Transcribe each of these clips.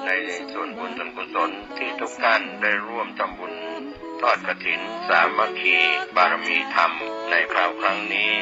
ในส่วนบุญส่วนกุศลที่ทุกท่านได้ร่วมทำบุญทอดกฐินสามัคคีบารมีธรรมในคราวครั้งนี้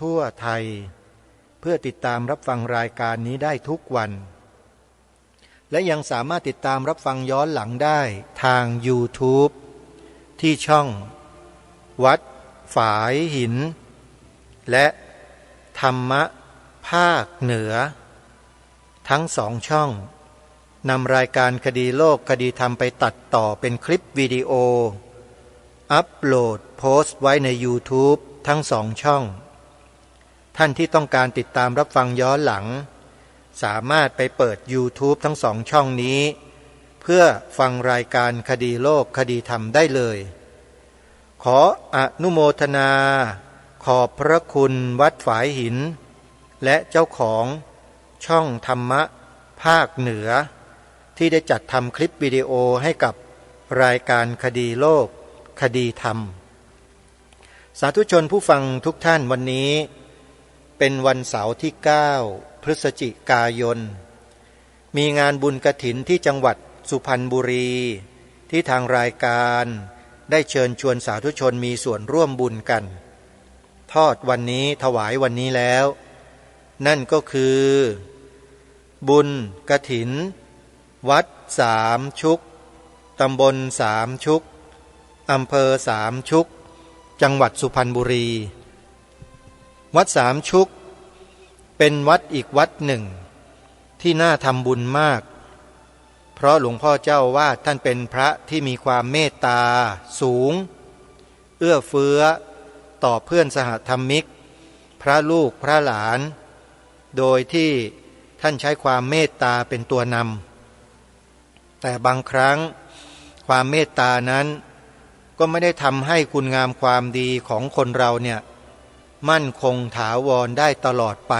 ทั่วไทยเพื่อติดตามรับฟังรายการนี้ได้ทุกวันและยังสามารถติดตามรับฟังย้อนหลังได้ทาง YouTube ที่ช่องวัดฝายหินและธรรมะภาคเหนือทั้งสองช่องนำรายการคดีโลกคดีธรรมไปตัดต่อเป็นคลิปวิดีโออัปโหลดโพสต์ไว้ใน YouTube ทั้งสองช่องท่านที่ต้องการติดตามรับฟังย้อนหลังสามารถไปเปิด YouTube ทั้งสองช่องนี้เพื่อฟังรายการคดีโลกคดีธรรมได้เลยขออนุโมทนาขอบพระคุณวัดฝายหินและเจ้าของช่องธรรมะภาคเหนือที่ได้จัดทำคลิปวิดีโอให้กับรายการคดีโลกคดีธรรมสาธุชนผู้ฟังทุกท่านวันนี้เป็นวันเสาร์ที่9พฤศจิกายนมีงานบุญกฐินที่จังหวัดสุพรรณบุรีที่ทางรายการได้เชิญชวนสาธุชนมีส่วนร่วมบุญกันทอดวันนี้ถวายวันนี้แล้วนั่นก็คือบุญกฐินวัดสามชุกตำบลสามชุกอำเภอสามชุกจังหวัดสุพรรณบุรีวัดสามชุกเป็นวัดอีกวัดหนึ่งที่น่าทำบุญมากเพราะหลวงพ่อเจ้าวาดท่านเป็นพระที่มีความเมตตาสูงเอื้อเฟื้อต่อเพื่อนสหธรรมิกพระลูกพระหลานโดยที่ท่านใช้ความเมตตาเป็นตัวนำแต่บางครั้งความเมตตานั้นก็ไม่ได้ทำให้คุณงามความดีของคนเราเนี่ยมั่นคงถาวรได้ตลอดไป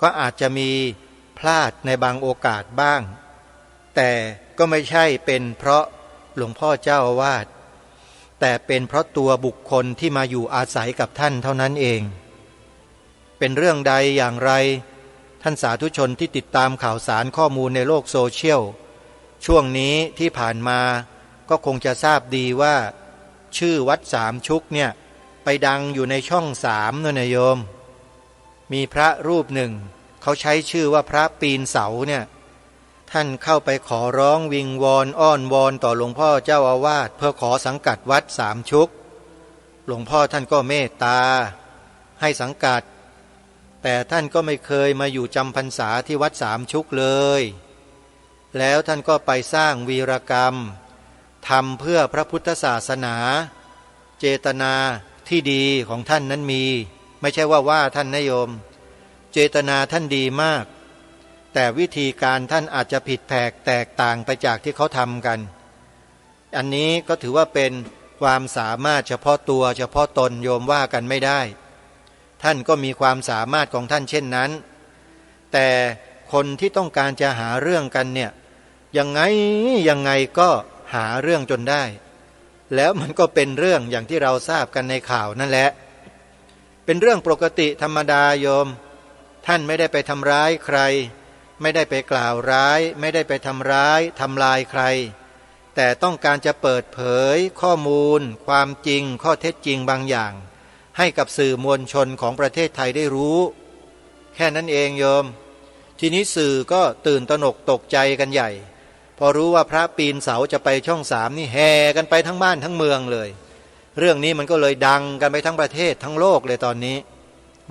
ก็อาจจะมีพลาดในบางโอกาสบ้างแต่ก็ไม่ใช่เป็นเพราะหลวงพ่อเจ้าอาวาสแต่เป็นเพราะตัวบุคคลที่มาอยู่อาศัยกับท่านเท่านั้นเองเป็นเรื่องใดอย่างไรท่านสาธุชนที่ติดตามข่าวสารข้อมูลในโลกโซเชียลช่วงนี้ที่ผ่านมาก็คงจะทราบดีว่าชื่อวัดสามชุกเนี่ยไปดังอยู่ในช่อง3นั่นนะโยมมีพระรูปหนึ่งเขาใช้ชื่อว่าพระปีนเสาเนี่ยท่านเข้าไปขอร้องวิงวอนอ้อนวอนต่อหลวงพ่อเจ้าอาวาสเพื่อขอสังกัดวัดสามชุกหลวงพ่อท่านก็เมตตาให้สังกัดแต่ท่านก็ไม่เคยมาอยู่จำพรรษาที่วัดสามชุกเลยแล้วท่านก็ไปสร้างวีรกรรมทำเพื่อพระพุทธศาสนาเจตนาที่ดีของท่านนั้นมีไม่ใช่ว่าท่านนะโยมเจตนาท่านดีมาก แต่วิธีการท่านอาจจะผิดแผกแตกต่างไปจากที่เขาทำกันอันนี้ก็ถือว่าเป็นความสามารถเฉพาะตัวเฉพาะตนโยมว่ากันไม่ได้ท่านก็มีความสามารถของท่านเช่นนั้นแต่คนที่ต้องการจะหาเรื่องกันเนี่ยยังไงก็หาเรื่องจนได้แล้วมันก็เป็นเรื่องอย่างที่เราทราบกันในข่าวนั่นแหละเป็นเรื่องปกติธรรมดาโยมท่านไม่ได้ไปทำร้ายใครไม่ได้ไปกล่าวร้ายไม่ได้ไปทำร้ายทำลายใครแต่ต้องการจะเปิดเผยข้อมูลความจริงข้อเท็จจริงบางอย่างให้กับสื่อมวลชนของประเทศไทยได้รู้แค่นั้นเองโยมทีนี้สื่อก็ตื่นตระหนกตกใจกันใหญ่พอรู้ว่าพระปีนเสาจะไปช่อง3นี่แห่กันไปทั้งบ้านทั้งเมืองเลยเรื่องนี้มันก็เลยดังกันไปทั้งประเทศทั้งโลกเลยตอนนี้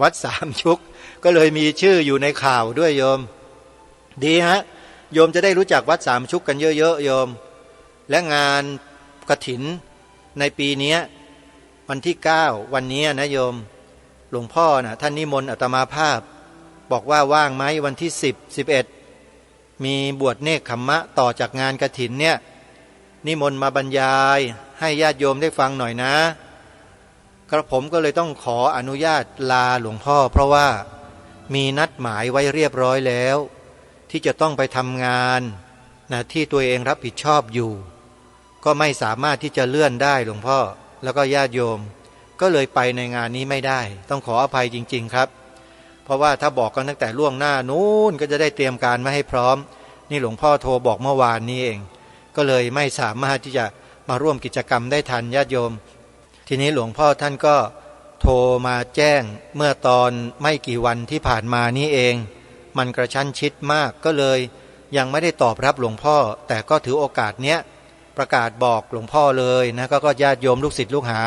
วัดสามชุกก็เลยมีชื่ออยู่ในข่าวด้วยโยมดีฮะโยมจะได้รู้จักวัดสามชุกกันเยอะๆโยมและงานกฐินในปีนี้วันที่9วันนี้นะโยมหลวงพ่อนะท่านนิมนต์อาตมาภาพบอกว่าว่างไหมวันที่10 11มีบวชเนกขัมมะต่อจากงานกฐินเนี่ยนิมนต์มาบรรยายให้ญาติโยมได้ฟังหน่อยนะกระผมก็เลยต้องขออนุญาตลาหลวงพ่อเพราะว่ามีนัดหมายไว้เรียบร้อยแล้วที่จะต้องไปทำงานนะที่ตัวเองรับผิดชอบอยู่ก็ไม่สามารถที่จะเลื่อนได้หลวงพ่อแล้วก็ญาติโยมก็เลยไปในงานนี้ไม่ได้ต้องขออภัยจริงๆครับเพราะว่าถ้าบอกกันตั้งแต่ล่วงหน้านู้นก็จะได้เตรียมการมาให้พร้อมนี่หลวงพ่อโทรบอกเมื่อวานนี้เองก็เลยไม่สามารถที่จะมาร่วมกิจกรรมได้ทันญาติโยมทีนี้หลวงพ่อท่านก็โทรมาแจ้งเมื่อตอนไม่กี่วันที่ผ่านมานี้เองมันกระชั้นชิดมากก็เลยยังไม่ได้ตอบรับหลวงพ่อแต่ก็ถือโอกาสเนี้ยประกาศบอกหลวงพ่อเลยนะก็ญาติโยมลูกศิษย์ลูกหา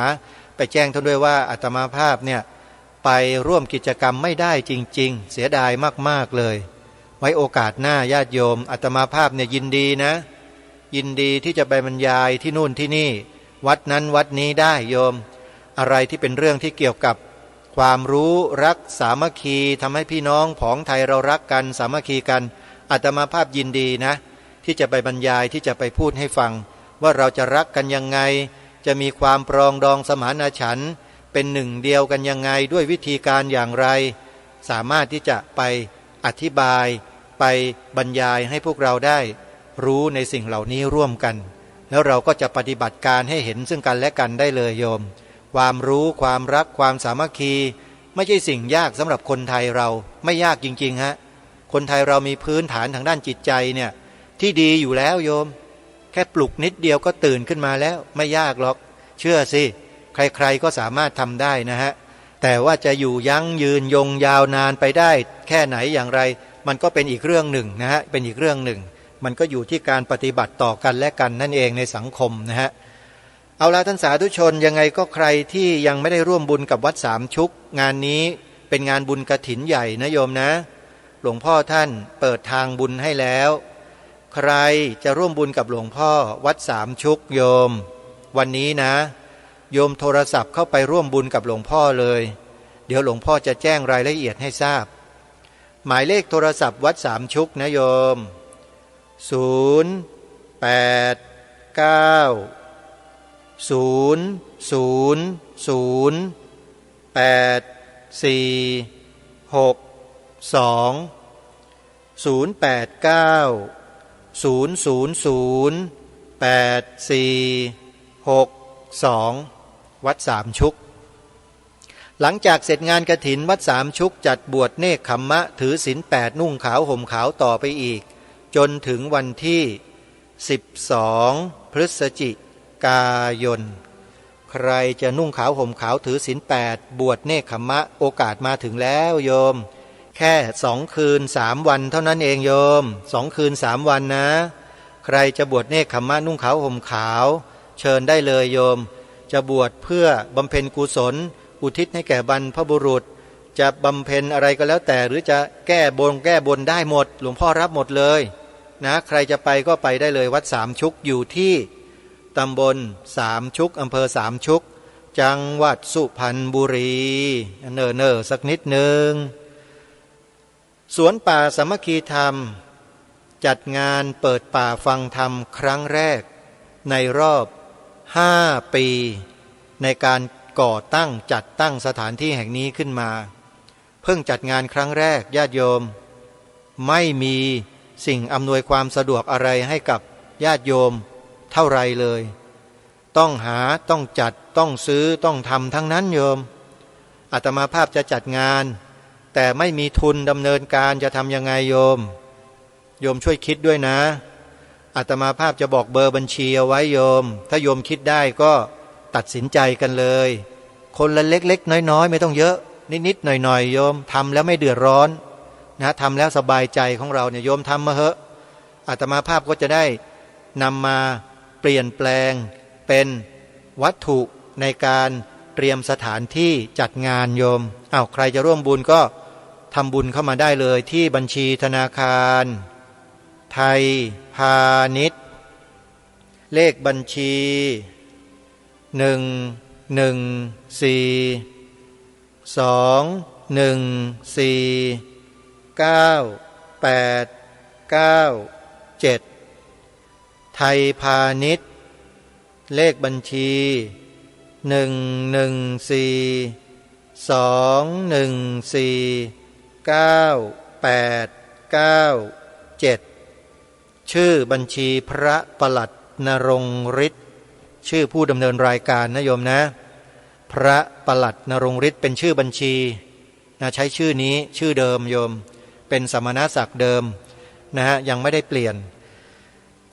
ไปแจ้งท่านด้วยว่าอาตมาภาพเนี่ยไปร่วมกิจกรรมไม่ได้จริงๆเสียดายมากๆเลยไว้โอกาสหน้าญาติโยมอาตมาภาพเนี่ยยินดีนะยินดีที่จะไปบรรยายที่นู่นที่นี่วัดนั้นวัดนี้ได้โยมอะไรที่เป็นเรื่องที่เกี่ยวกับความรู้รักสามัคคีทำให้พี่น้องผองไทยเรารักกันสามัคคีกันอาตมาภาพยินดีนะที่จะไปบรรยายที่จะไปพูดให้ฟังว่าเราจะรักกันยังไงจะมีความปรองดองสมานฉันท์เป็นหนึ่งเดียวกันยังไงด้วยวิธีการอย่างไรสามารถที่จะไปอธิบายไปบรรยายให้พวกเราได้รู้ในสิ่งเหล่านี้ร่วมกันแล้วเราก็จะปฏิบัติการให้เห็นซึ่งกันและกันได้เลยโยมความรู้ความรักความสามัคคีไม่ใช่สิ่งยากสำหรับคนไทยเราไม่ยากจริงๆฮะคนไทยเรามีพื้นฐานทางด้านจิตใจเนี่ยที่ดีอยู่แล้วโยมแค่ปลุกนิดเดียวก็ตื่นขึ้นมาแล้วไม่ยากหรอกเชื่อสิใครๆก็สามารถทำได้นะฮะแต่ว่าจะอยู่ยั้งยืนยงยาวนานไปได้แค่ไหนอย่างไรมันก็เป็นอีกเรื่องหนึ่งนะฮะเป็นอีกเรื่องหนึ่งมันก็อยู่ที่การปฏิบัติต่อกันและกันนั่นเองในสังคมนะฮะเอาละท่านสาธุชนยังไงก็ใครที่ยังไม่ได้ร่วมบุญกับวัดสามชุกงานนี้เป็นงานบุญกฐินใหญ่นะโยมนะหลวงพ่อท่านเปิดทางบุญให้แล้วใครจะร่วมบุญกับหลวงพ่อวัดสามชุกโยมวันนี้นะโยมโทรศัพท์เข้าไปร่วมบุญกับหลวงพ่อเลยเดี๋ยวหลวงพ่อจะแจ้งรายละเอียดให้ทราบหมายเลขโทรศัพท์วัดสามชุกนะโยมวัดสามชุกหลังจากเสร็จงานกฐินวัดสามชุกจัดบวชเนกขัมมะถือศีล8นุ่งขาวห่มขาวต่อไปอีกจนถึงวันที่12พฤศจิกายนใครจะนุ่งขาวห่มขาวถือศีล8บวชเนกขัมมะโอกาสมาถึงแล้วโยมแค่2 คืน 3 วันเท่านั้นเองโยม2 คืน 3 วันนะใครจะบวชเนกขัมมะนุ่งขาวห่มขาวเชิญได้เลยโยมจะบวชเพื่อบำเพ็ญกุศลอุทิศให้แก่บรรพบุรุษจะบำเพ็ญอะไรก็แล้วแต่หรือจะแก้บนได้หมดหลวงพ่อรับหมดเลยนะใครจะไปก็ไปได้เลยวัดสามชุกอยู่ที่ตำบลสามชุกอำเภอสามชุกจังหวัดสุพรรณบุรีเนอสักนิดหนึ่ง สวนป่าสามัคคีธรรมจัดงานเปิดป่าฟังธรรมครั้งแรกในรอบ5 ปีในการก่อตั้งจัดตั้งสถานที่แห่งนี้ขึ้นมาเพิ่งจัดงานครั้งแรกญาติโยมไม่มีสิ่งอำนวยความสะดวกอะไรให้กับญาติโยมเท่าไรเลยต้องหาต้องจัดต้องซื้อต้องทำทั้งนั้นโยมอาตมาภาพจะจัดงานแต่ไม่มีทุนดำเนินการจะทำยังไงโยมช่วยคิดด้วยนะอาตมาภาพจะบอกเบอร์บัญชีเอาไว้โยมถ้าโยมคิดได้ก็ตัดสินใจกันเลยคนละเล็กๆน้อยๆไม่ต้องเยอะนิดๆหน่อยๆโยมทำแล้วไม่เดือดร้อนนะทำแล้วสบายใจของเราเนี่ยโยมทำมาเหอะอาตมาภาพก็จะได้นำมาเปลี่ยนแปลงเป็นวัตถุในการเตรียมสถานที่จัดงานโยมใครจะร่วมบุญก็ทำบุญเข้ามาได้เลยที่บัญชีธนาคารไทยพาณิชย์เลขบัญชี114214987ไทยพาณิชย์เลขบัญชี114214987ชื่อบัญชีพระปลัดนรงฤทธิ์ชื่อผู้ดำเนินรายการนะโยมนะพระปลัดนรงฤทธิ์เป็นชื่อบัญชีนะใช้ชื่อนี้ชื่อเดิมโยมเป็นสมณศักดิ์เดิมนะฮะยังไม่ได้เปลี่ยน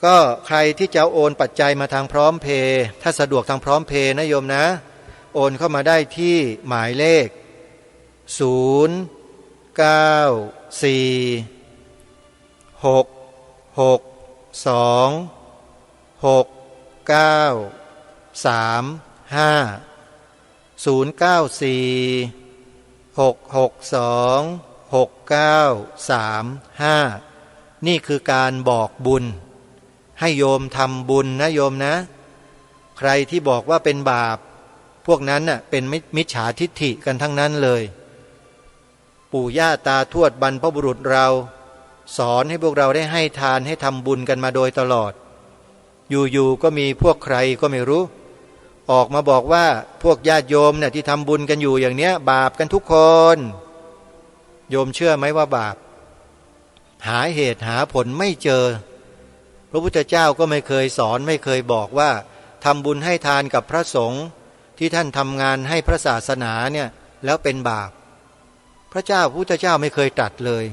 ก็ใครที่จะโอนปัจจัยมาทางพร้อมเพย์ถ้าสะดวกทางพร้อมเพย์นะโยมนะโอนเข้ามาได้ที่หมายเลข0962636935นี่คือการบอกบุญให้โยมทำบุญนะโยมนะใครที่บอกว่าเป็นบาปพวกนั้นน่ะเป็นมิจฉาทิฏฐิกันทั้งนั้นเลยปู่ย่าตาทวดบรรพบุรุษเราสอนให้พวกเราได้ให้ทานให้ทำบุญกันมาโดยตลอดอยู่ๆก็มีพวกใครก็ไม่รู้ออกมาบอกว่าพวกญาติโยมเนี่ยที่ทำบุญกันอยู่อย่างเนี้ยบาปกันทุกคนโยมเชื่อไหมว่าบาปหาเหตุหาผลไม่เจอพระพุทธเจ้าก็ไม่เคยสอนไม่เคยบอกว่าทำบุญให้ทานกับพระสงฆ์ที่ท่านทำงานให้พระศาสนาเนี่ยแล้วเป็นบาปพระพุทธเจ้าไม่เคยตรัสเลย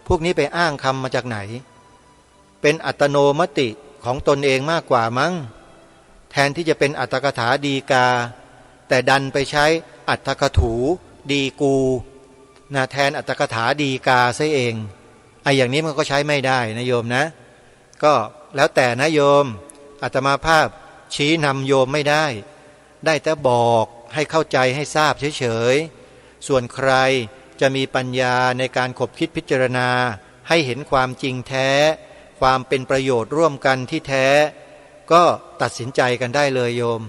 พวกนี้ไปอ้างคำมาจากไหนเป็นอัตโนมติของตนเองมากกว่ามั้งแทนที่จะเป็นอัตถกถาดีกาแต่ดันไปใช้อัตถกถูดีกูนะแทนอัตถกถาดีกาซะเองอย่างนี้มันก็ใช้ไม่ได้นะโยมนะก็แล้วแต่นะโยมอาตมาภาพชี้นำโยมไม่ได้แต่บอกให้เข้าใจให้ทราบเฉยๆส่วนใครจะมีปัญญาในการขบคิดพิจารณาให้เห็นความจริงแท้ความเป็นประโยชน์ร่วมกันที่แท้ก็ตัดสินใจกันได้เลยโยม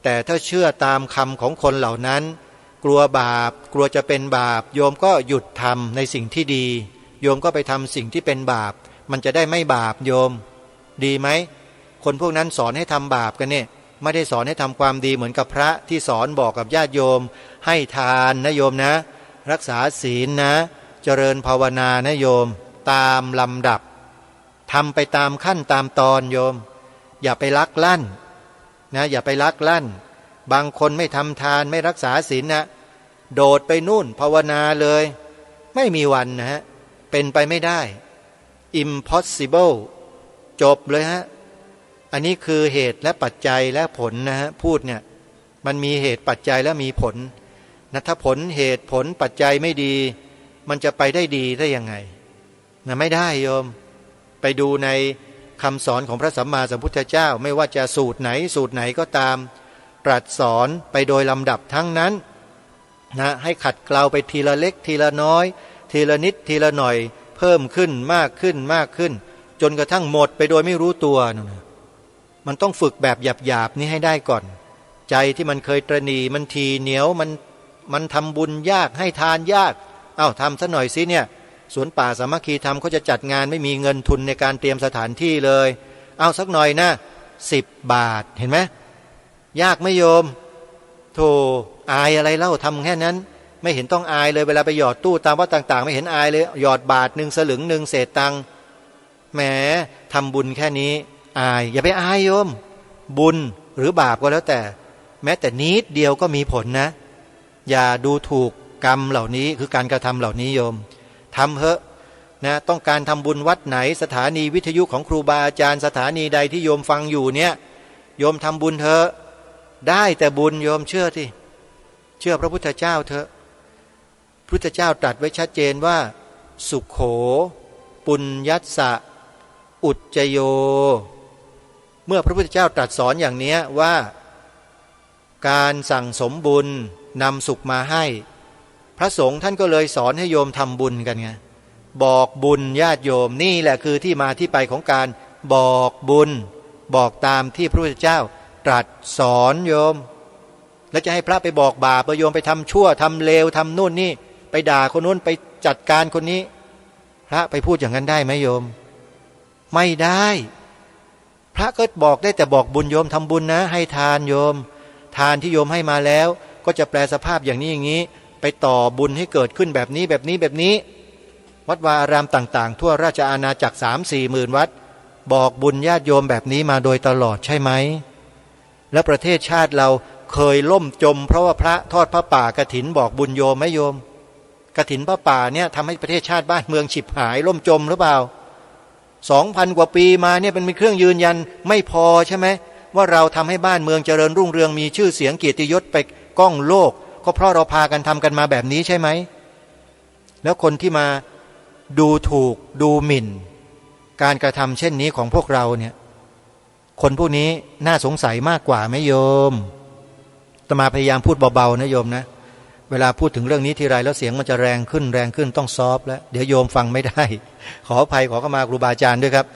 แต่ถ้าเชื่อตามคำของคนเหล่านั้นกลัวบาปกลัวจะเป็นบาปโยมก็หยุดทำในสิ่งที่ดีโยมก็ไปทำสิ่งที่เป็นบาปมันจะได้ไม่บาปโยมดีไหมคนพวกนั้นสอนให้ทำบาปกันเนี่ยไม่ได้สอนให้ทำความดีเหมือนกับพระที่สอนบอกกับญาติโยมให้ทานนะโยมนะรักษาศีลนะเจริญภาวนานะโยมตามลำดับทำไปตามขั้นตามตอนโยมอย่าไปลักลั่นนะอย่าไปลักลั่นบางคนไม่ทำทานไม่รักษาศีลนะโดดไปนู่นภาวนาเลยไม่มีวันนะฮะเป็นไปไม่ได้ impossible จบเลยฮะอันนี้คือเหตุและปัจจัยและผลนะฮะพูดเนี่ยมันมีเหตุปัจจัยและมีผลนะถ้าผลเหตุผลปัจจัยไม่ดีมันจะไปได้ดีได้ยังไงนะไม่ได้โยมไปดูในคำสอนของพระสัมมาสัมพุทธเจ้าไม่ว่าจะสูตรไหนก็ตามตรัสสอนไปโดยลำดับทั้งนั้นนะให้ขัดเกลาไปทีละเล็กทีละน้อยทีละนิดทีละหน่อยเพิ่มขึ้นมากขึ้นจนกระทั่งหมดไปโดยไม่รู้ตัวนะมันต้องฝึกแบบหยาบๆนี้ให้ได้ก่อนใจที่มันเคยตระหนี่มันทีเหนียวมันทำบุญยากให้ทานยากทำซะหน่อยสิเนี่ย สวนป่าสามัคคีธรรมเขาจะจัดงานไม่มีเงินทุนในการเตรียมสถานที่เลยเอาสักหน่อยนะ10 บาทเห็นไหมยากไหมโยมโธ่อายอะไรเล่าทำแค่นั้นไม่เห็นต้องอายเลยเวลาไปหยอดตู้ตามวัดต่างๆไม่เห็นอายเลยหยอดบาท1 สลึง 1เศษตังค์แหมทำบุญแค่นี้อายอย่าไปอายโยมบุญหรือบาปก็แล้วแต่แม้แต่นิดเดียวก็มีผลนะอย่าดูถูกกรรมเหล่านี้คือการกระทำเหล่านี้โยมทำเถอะนะต้องการทำบุญวัดไหนสถานีวิทยุของครูบาอาจารย์สถานีใดที่โยมฟังอยู่เนี่ยโยมทำบุญเถอะได้แต่บุญโยมเชื่อที่เชื่อพระพุทธเจ้าเถอะพุทธเจ้าตรัสไว้ชัดเจนว่าสุขโขปุญญัสสะอุจจโยเมื่อพระพุทธเจ้าตรัสสอนอย่างนี้ว่าการสั่งสมบุญนำสุขมาให้พระสงฆ์ท่านก็เลยสอนให้โยมทำบุญกันไงบอกบุญญาติโยมนี่แหละคือที่มาที่ไปของการบอกบุญบอกตามที่พระพุทธเจ้าตรัสสอนโยมแล้วจะให้พระไปบอกบาปโยมไปทำชั่วทำเลวทำนู่นนี่ไปด่าคนนู้นไปจัดการคนนี้พระไปพูดอย่างนั้นได้ไหมโยมไม่ได้พระก็บอกได้แต่บอกบุญโยมทำบุญนะให้ทานโยมทานที่โยมให้มาแล้วก็จะแปลสภาพอย่างนี้อย่างนี้ไปต่อบุญให้เกิดขึ้นแบบนี้แบบนี้แบบนี้วัดวาอารามต่างๆทั่วราชอาณาจักร 3-4 หมื่นวัดบอกบุญญาติโยมแบบนี้มาโดยตลอดใช่ไหมและประเทศชาติเราเคยล่มจมเพราะว่าพระทอดพระป่ากฐินบอกบุญโยมไหมโยมกฐินพระป่าเนี่ยทำให้ประเทศชาติบ้านเมืองฉิบหายล่มจมหรือเปล่า 2,000 กว่าปีมาเนี่ยเป็นเครื่องยืนยันไม่พอใช่ไหมว่าเราทำให้บ้านเมืองเจริญรุ่งเรืองมีชื่อเสียงเกียรติยศไปก้องโลกก็เพราะเราพากันทำกันมาแบบนี้ใช่ไหมแล้วคนที่มาดูถูกดูหมิ่นการกระทำเช่นนี้ของพวกเราเนี่ยคนพวกนี้น่าสงสัยมากกว่าไหมโยมอาตมาพยายามพูดเบาๆนะโยมนะเวลาพูดถึงเรื่องนี้ทีไรแล้วเสียงมันจะแรงขึ้นต้องซอฟแล้วเดี๋ยวโยมฟังไม่ได้ขออภัยขอเข้ามาครูบาอาจารย์ด้วยครับ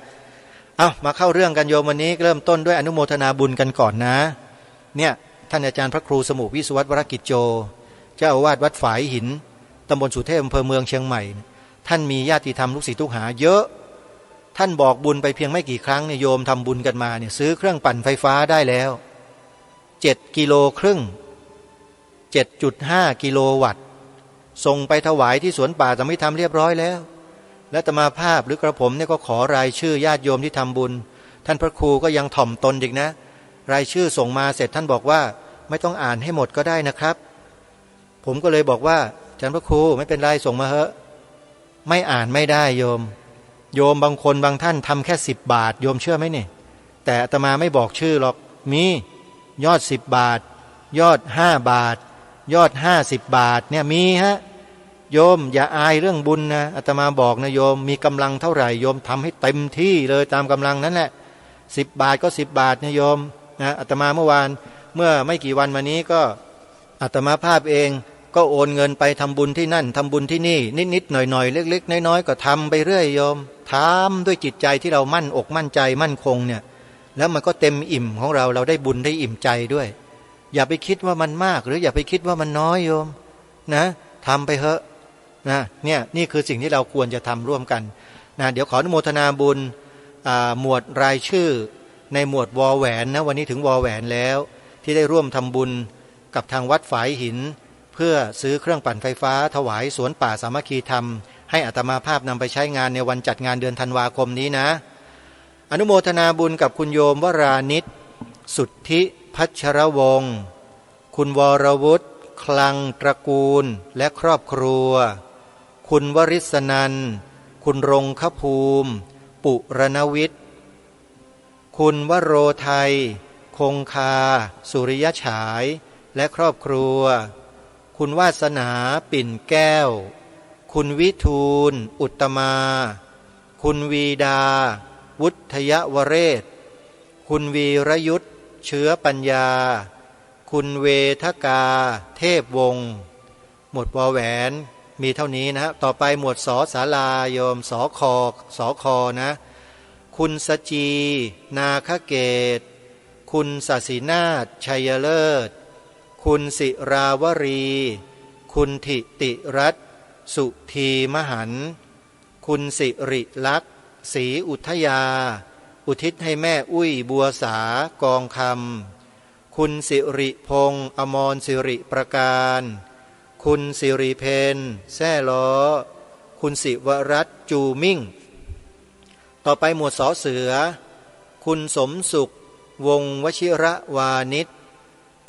เอามาเข้าเรื่องกันโยมวันนี้เริ่มต้นด้วยอนุโมทนาบุญกันก่อนนะเนี่ยท่านอาจารย์พระครูสมุวิสุวัตวรกิจโจเจ้าอาวาสวัดฝายหินตำบลสุเทพอำเภอเมืองเชียงใหม่ท่านมีญาติธรรมลูกศิษย์ลูกหาเยอะท่านบอกบุญไปเพียงไม่กี่ครั้งเนี่ยโยมทำบุญกันมาเนี่ยซื้อเครื่องปั่นไฟฟ้าได้แล้ว7.5 กิโล7.5 กิโลวัตต์ส่งไปถวายที่สวนป่าสามัคคีธรรมเรียบร้อยแล้วและอาตมาภาพหรือกระผมเนี่ยก็ขอรายชื่อญาติโยมที่ทำบุญท่านพระครูก็ยังถ่อมตนอีกนะรายชื่อส่งมาเสร็จท่านบอกว่าไม่ต้องอ่านให้หมดก็ได้นะครับผมก็เลยบอกว่าอาจารย์พระครูไม่เป็นไรส่งมาเถอะไม่อ่านไม่ได้โยมบางคนบางท่านทำแค่10 บาทโยมเชื่อไหมเนี่ยแต่อาตมาไม่บอกชื่อหรอกมียอด10 บาทยอด5 บาทยอด50 บาทเนี่ยมีฮะโยมอย่าอายเรื่องบุญนะอาตมาบอกนะโยมมีกำลังเท่าไหร่โยมทำให้เต็มที่เลยตามกำลังนั้นแหละ10 บาทก็10 บาทนะโยมนะอาตมาเมื่อวานเมื่อไม่กี่วันมานี้ก็อาตมาภาพเองก็โอนเงินไปทำบุญที่นั่นทำบุญที่นี่นิดๆหน่อยๆเล็กๆน้อยๆก็ทำไปเรื่อยโยมทำด้วยจิตใจที่เรามั่นอกมั่นใจมั่นคงเนี่ยแล้วมันก็เต็มอิ่มของเราได้บุญได้อิ่มใจด้วยอย่าไปคิดว่ามันมากหรืออย่าไปคิดว่ามันน้อยโยมนะทำไปเถอะนะเนี่ยนี่คือสิ่งที่เราควรจะทำร่วมกันนะเดี๋ยวขออนุโมทนาบุญหมวดรายชื่อในหมวดวอแหวนนะวันนี้ถึงวอแหวนแล้วที่ได้ร่วมทำบุญกับทางวัดฝายหินเพื่อซื้อเครื่องปั่นไฟฟ้าถวายสวนป่าสามัคคีธรรมให้อาตมาภาพนำไปใช้งานในวันจัดงานเดือนธันวาคมนี้นะอนุโมทนาบุญกับคุณโยมวรานิชสุทธิพัชรวงศ์คุณวรวุฒิคลังตระกูลและครอบครัวคุณวริศนันท์คุณรงคภูมิปุรณวิทย์คุณวโรไทยคงคาสุริยฉายและครอบครัวคุณวาสนาปิ่นแก้วคุณวิทูลอุตตมาคุณวีดาวุฒยวเรศคุณวีรยุทธเชื้อปัญญาคุณเวทกาเทพวงศ์หมวดวอแหวนมีเท่านี้นะต่อไปหมวดสอศาลาโยมสอคอนะคุณสจีนาคเกตคุณศศินาถชัยเลิศคุณศิราวรีคุณถิติรัตน์สุธีมหันต์ คุณสิริลักษณ์ศรีอุทยาอุทิศให้แม่อุ้ยบัวสากองคำคุณสิริพงษ์อมรสิริประการคุณสิริเพนแซ่ล้อคุณสิวรัตน์จูมิ่งต่อไปหมวดสอเสือคุณสมสุขวงศ์วชิระวานิช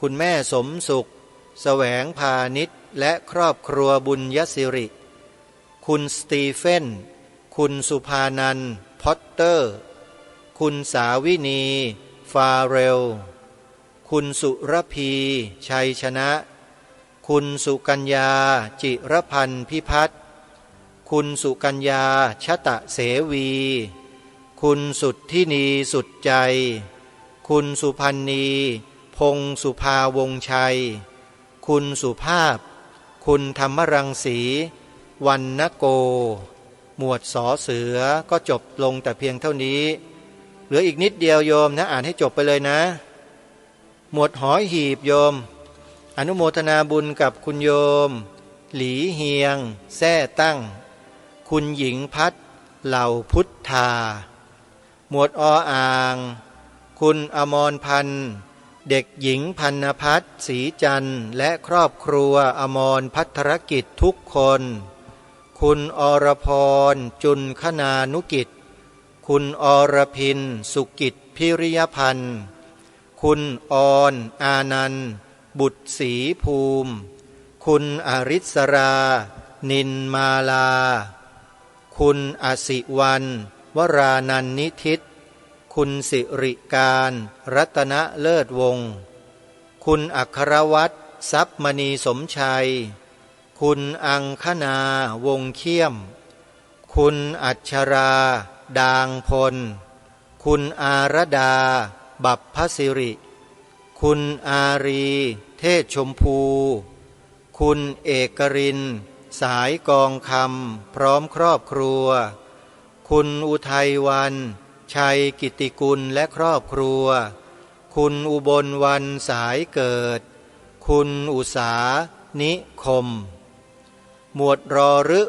คุณแม่สมสุขแสวงพานิชและครอบครัวบุญยศิริคุณสตีเฟนคุณสุภานันท์พอตเตอร์คุณสาวินีฟาเรลคุณสุรพีชัยชนะคุณสุกัญญาจิรพันธ์พิพัฒน์คุณสุกัญญาชตะเสวีคุณสุทธินีสุดใจคุณสุพันนีพงสุภาวงชัยคุณสุภาพคุณธรรมรังสีวรรณโกหมวดสอเสือก็จบลงแต่เพียงเท่านี้เหลืออีกนิดเดียวโยมนะอ่านให้จบไปเลยนะหมวดหอหีบโยมอนุโมทนาบุญกับคุณโยมหลีเฮียงแซ่ตั้งคุณหญิงพัฒน์เหล่าพุทธาหมวดออ่างคุณอมรพันธ์เด็กหญิงพันพัฒน์ศรีจันทร์และครอบครัวอมรภัทรกิจทุกคนคุณอรพรจุลคณานุกิจคุณอรพินสุกิจพิริยพันธ์คุณออนอานันต์บุตรศรีภูมิคุณอริศรานินมาลาคุณอสิวันวรานันนิทิตคุณสิริการรัตนเลิศวงศ์คุณอัครวัตรทรัพย์มณีสมชัยคุณอังคนาวงเขี้ยมคุณอัชราดางพลคุณอารดาบัพพสิริคุณอารีเทศชมพูคุณเอกรินสายกองคำพร้อมครอบครัวคุณอุทัยวันชัยกิติกุลและครอบครัวคุณอุบลวันสายเกิดคุณอุสานิคมหมวดรอรึ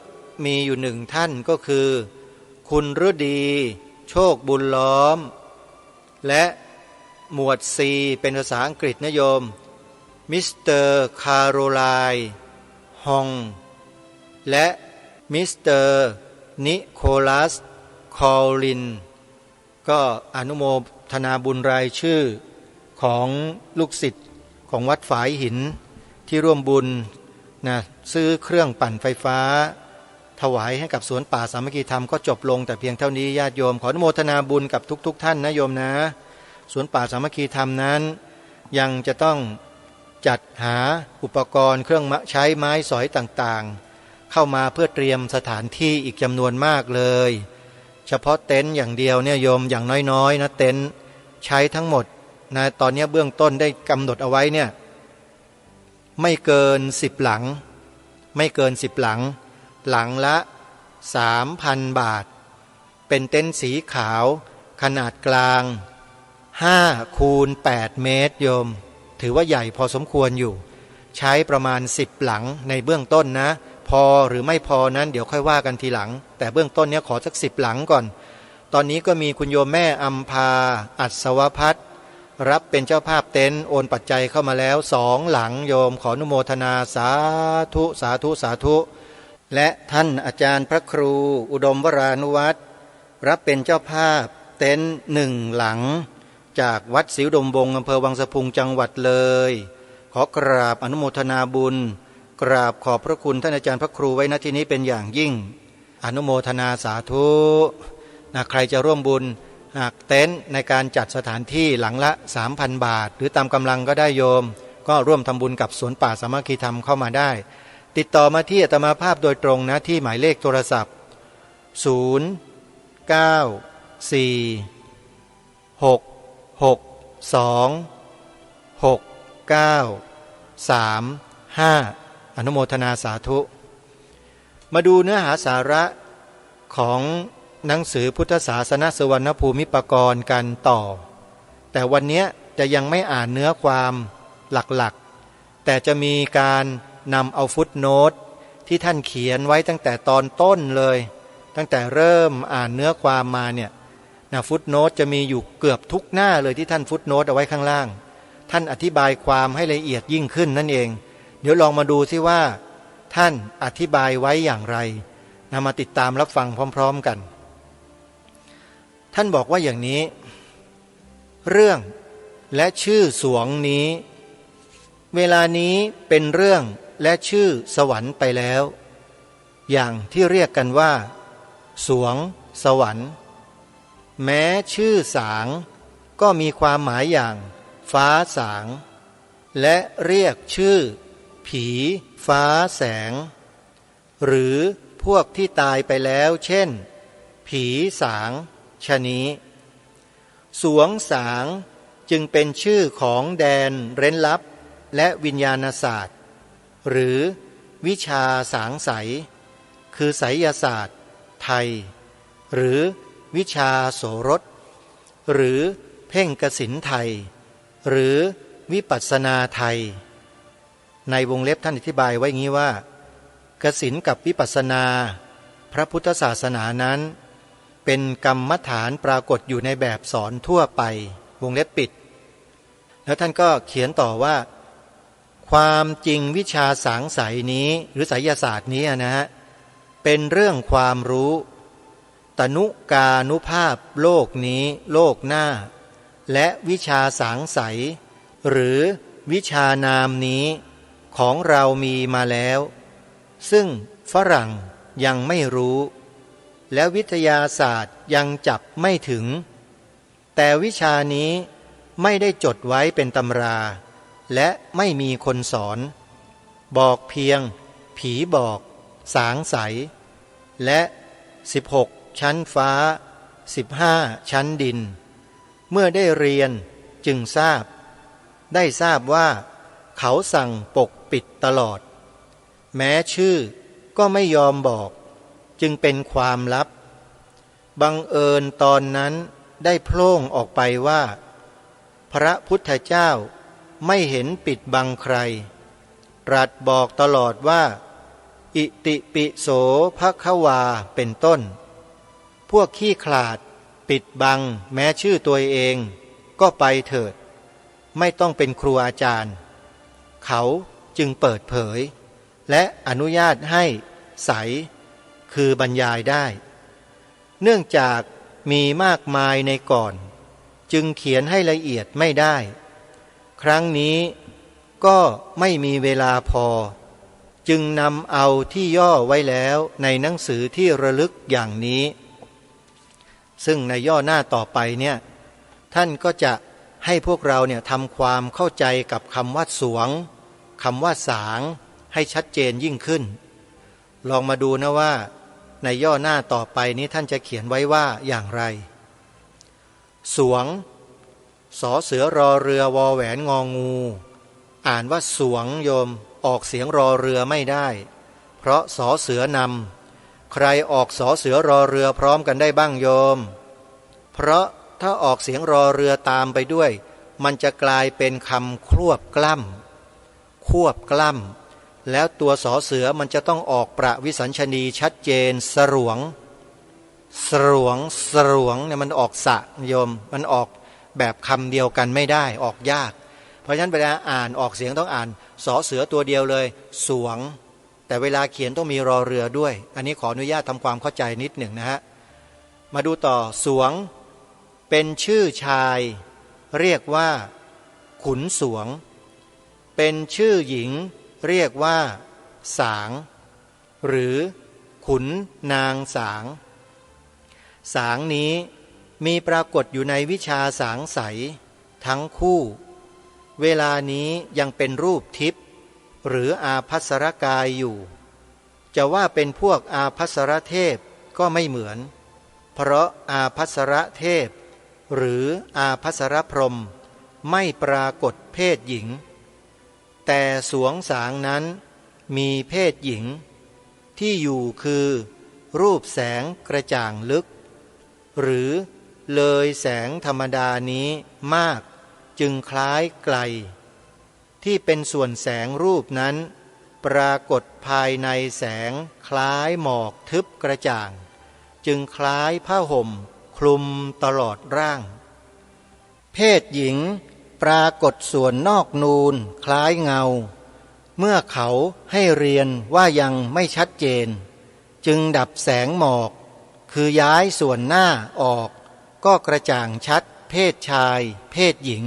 มีอยู่หนึ่งท่านก็คือคุณฤดีโชคบุญล้อมและหมวดซีเป็นภาษาอังกฤษนะโยมมิสเตอร์คาโรไลน์ฮองและมิสเตอร์นิโคลัสคอลลินก็อนุโมทนาบุญรายชื่อของลูกศิษย์ของวัดฝายหินที่ร่วมบุญนะซื้อเครื่องปั่นไฟฟ้าถวายให้กับสวนป่าสามัคคีธรรมก็จบลงแต่เพียงเท่านี้ญาติโยมขออนุโมทนาบุญกับทุกท่านนะโยมนะสวนป่าสามัคคีธรรมนั้นยังจะต้องจัดหาอุปกรณ์เครื่องใช้ไม้สอยต่างๆเข้ามาเพื่อเตรียมสถานที่อีกจำนวนมากเลยเฉพาะเต็นท์อย่างเดียวเนี่ยโยมอย่างน้อยๆนะเต็นท์ใช้ทั้งหมดนะตอนนี้เบื้องต้นได้กำหนดเอาไว้เนี่ยไม่เกิน10หลังไม่เกิน10หลังหลังละ 3,000 บาทเป็นเต็นท์สีขาวขนาดกลาง5 คูณ 8 เมตรโยมถือว่าใหญ่พอสมควรอยู่ใช้ประมาณ10หลังในเบื้องต้นนะพอหรือไม่พอนั้นเดี๋ยวค่อยว่ากันทีหลังแต่เบื้องต้นเนี้ยขอสัก10หลังก่อนตอนนี้ก็มีคุณโยมแม่อัมพาอัศวพัฒน์รับเป็นเจ้าภาพเต็นท์โอนปัจจัยเข้ามาแล้ว2หลังโยมขออนุโมทนาสาธุสาธุสาธุและท่านอาจารย์พระครูอุดมวรานุวัตรรับเป็นเจ้าภาพเต็นท์1หลังจากวัดศรีอุดมวงศ์อำเภอวังสะพุงจังหวัดเลยขอกราบอนุโมทนาบุญกราบขอบพระคุณท่านอาจารย์พระครูไว้ณที่นี้เป็นอย่างยิ่งอนุโมทนาสาธุใครจะร่วมบุญหากเต็นท์ในการจัดสถานที่หลังละ 3,000 บาทหรือตามกำลังก็ได้โยมก็ร่วมทำบุญกับสวนป่าสามัคคีธรรมเข้ามาได้ติดต่อมาที่อาตมาภาพโดยตรงนะที่หมายเลขโทรศัพท์0 9 4 6 6 2 6 9 3 5อนุโมทนาสาธุมาดูเนื้อหาสาระของหนังสือพุทธศาสนสุวรรณภูมิปกรณ์กันต่อแต่วันนี้จะยังไม่อ่านเนื้อความหลักๆแต่จะมีการนำเอาฟุตโนตที่ท่านเขียนไว้ตั้งแต่ตอนต้นเลย ตั้งแต่เริ่มอ่านเนื้อความมาเนี่ยฟุตโนตจะมีอยู่เกือบทุกหน้าเลยที่ท่านฟุตโนตเอาไว้ข้างล่างท่านอธิบายความให้ละเอียดยิ่งขึ้นนั่นเองเดี๋ยวลองมาดูซิว่าท่านอธิบายไว้อย่างไรมาติดตามรับฟังพร้อมๆกันท่านบอกว่าอย่างนี้เรื่องและชื่อสวงนี้เวลานี้เป็นเรื่องและชื่อสวรรค์ไปแล้วอย่างที่เรียกกันว่าสวงสวรรค์แม้ชื่อสางก็มีความหมายอย่างฟ้าสางและเรียกชื่อผีฟ้าแสงหรือพวกที่ตายไปแล้วเช่นผีสางชะนี้สวงสางจึงเป็นชื่อของแดนเร้นลับและวิญญาณศาสตร์หรือวิชาสางไสคือไสยศาสตร์ไทยหรือวิชาโสรสหรือเพ่งกสิณไทยหรือวิปัสสนาไทยในวงเล็บท่านอธิบายไว้งี้ว่ากสิณกับวิปัสสนาพระพุทธศาสนานั้นเป็นกรรมฐานปรากฏอยู่ในแบบสอนทั่วไปวงเล็บปิดแล้วท่านก็เขียนต่อว่าความจริงวิชาสางไสนี้หรือไสยศาสตร์นี้นะฮะเป็นเรื่องความรู้ตนุกานุภาพโลกนี้โลกหน้าและวิชาสางไสหรือวิชานามนี้ของเรามีมาแล้วซึ่งฝรั่งยังไม่รู้และวิทยาศาสตร์ยังจับไม่ถึงแต่วิชานี้ไม่ได้จดไว้เป็นตำราและไม่มีคนสอนบอกเพียงผีบอกสางไสและ16ชั้นฟ้า15ชั้นดินเมื่อได้เรียนจึงทราบว่าเขาสั่งปกปิดตลอดแม้ชื่อก็ไม่ยอมบอกจึงเป็นความลับบังเอิญตอนนั้นได้โพล่งออกไปว่าพระพุทธเจ้าไม่เห็นปิดบังใครตรัสบอกตลอดว่าอิติปิโสภควาเป็นต้นพวกขี้ขลาดปิดบังแม้ชื่อตัวเองก็ไปเถิดไม่ต้องเป็นครูอาจารย์เขาจึงเปิดเผยและอนุญาตให้ใสคือบรรยายได้เนื่องจากมีมากมายในก่อนจึงเขียนให้ละเอียดไม่ได้ครั้งนี้ก็ไม่มีเวลาพอจึงนำเอาที่ย่อไว้แล้วในหนังสือที่ระลึกอย่างนี้ซึ่งในย่อหน้าต่อไปเนี่ยท่านก็จะให้พวกเราเนี่ยทำความเข้าใจกับคำว่าสวงคำว่าสางให้ชัดเจนยิ่งขึ้นลองมาดูนะว่าในย่อหน้าต่อไปนี้ท่านจะเขียนไว้ว่าอย่างไรสวงสอเสือรอเรือวอแหวนงองูอ่านว่าสวงโยมออกเสียงรอเรือไม่ได้เพราะสอเสือนำใครออกสอเสือรอเรือพร้อมกันได้บ้างโยมเพราะถ้าออกเสียงรอเรือตามไปด้วยมันจะกลายเป็นคำควบกล้ำแล้วตัวสอเสือมันจะต้องออกประวิสัญชนีชัดเจนสรวงเนี่ยมันออกสะโยมมันออกแบบคำเดียวกันไม่ได้ออกยากเพราะฉะนั้นเวลาอ่านออกเสียงต้องอ่านสอเสือตัวเดียวเลยสวงแต่เวลาเขียนต้องมีรอเรือด้วยอันนี้ขออนุญาตทำความเข้าใจนิดหนึ่งนะฮะมาดูต่อสวงเป็นชื่อชายเรียกว่าขุนสวงเป็นชื่อหญิงเรียกว่าสางหรือขุนนางสางสางนี้มีปรากฏอยู่ในวิชาสางไสทั้งคู่เวลานี้ยังเป็นรูปทิพย์หรืออาภัสรกายอยู่จะว่าเป็นพวกอาภัสรเทพก็ไม่เหมือนเพราะอาภัสรเทพหรืออาภัสรพรหมไม่ปรากฏเพศหญิงแต่สวงสางนั้นมีเพศหญิงที่อยู่คือรูปแสงกระจ่างลึกหรือเลยแสงธรรมดานี้มากจึงคล้ายไกลที่เป็นส่วนแสงรูปนั้นปรากฏภายในแสงคล้ายหมอกทึบกระจ่าง จึงคล้ายผ้าห่มคลุมตลอดร่างเพศหญิงปรากฏส่วนนอกนูนคล้ายเงาเมื่อเขาให้เรียนว่ายังไม่ชัดเจนจึงดับแสงหมอกคือย้ายส่วนหน้าออกก็กระจ่างชัดเพศชายเพศหญิง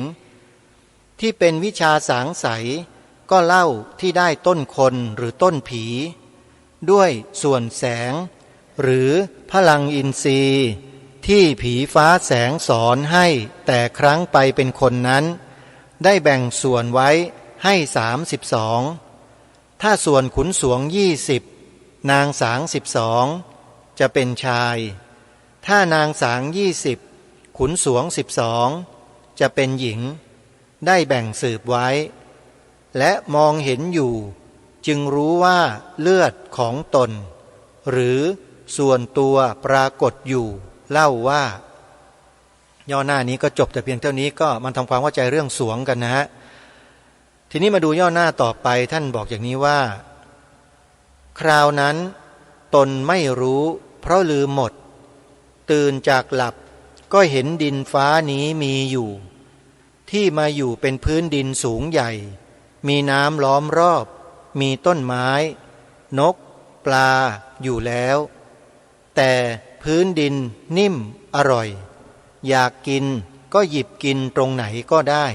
ที่เป็นวิชาสางไสก็เล่าที่ได้ต้นคนหรือต้นผีด้วยส่วนแสงหรือพลังอินทรีย์ที่ผีฟ้าแสงสอนให้แต่ครั้งไปเป็นคนนั้นได้แบ่งส่วนไว้ให้32ถ้าส่วนขุนสวง20นางสาง12จะเป็นชายถ้านางสาง20ขุนสวง12จะเป็นหญิงได้แบ่งสืบไว้และมองเห็นอยู่จึงรู้ว่าเลือดของตนหรือส่วนตัวปรากฏอยู่เล่าว่าย่อหน้านี้ก็จบแต่เพียงเท่านี้ก็มันทำความเข้าใจเรื่องสวงกันนะฮะทีนี้มาดูย่อหน้าต่อไปท่านบอกอย่างนี้ว่าคราวนั้นตนไม่รู้เพราะลืมหมดตื่นจากหลับก็เห็นดินฟ้านี้มีอยู่ที่มาอยู่เป็นพื้นดินสูงใหญ่มีน้ำล้อมรอบมีต้นไม้นกปลาอยู่แล้วแต่พื้นดินนิ่มอร่อยอยากกินก็หยิบกินตรงไหนก็ได้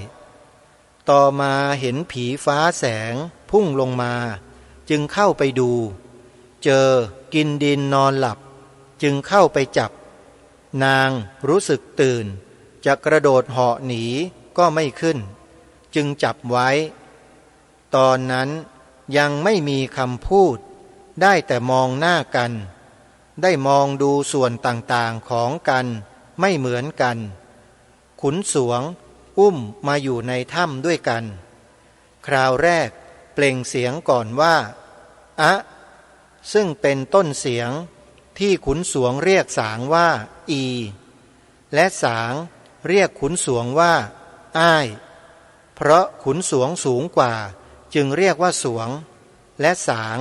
ต่อมาเห็นผีฟ้าแสงพุ่งลงมาจึงเข้าไปดูเจอกินดินนอนหลับจึงเข้าไปจับนางรู้สึกตื่นจะกระโดดเหาะหนีก็ไม่ขึ้นจึงจับไว้ตอนนั้นยังไม่มีคำพูดได้แต่มองหน้ากันได้มองดูส่วนต่างๆของกันไม่เหมือนกันขุนสวงอุ้มมาอยู่ในถ้ำด้วยกันคราวแรกเปล่งเสียงก่อนว่าอะซึ่งเป็นต้นเสียงที่ขุนสวงเรียกสางว่าอีและสางเรียกขุนสวงว่าอ้ายเพราะขุนสวงสูงกว่าจึงเรียกว่าสวงและสาง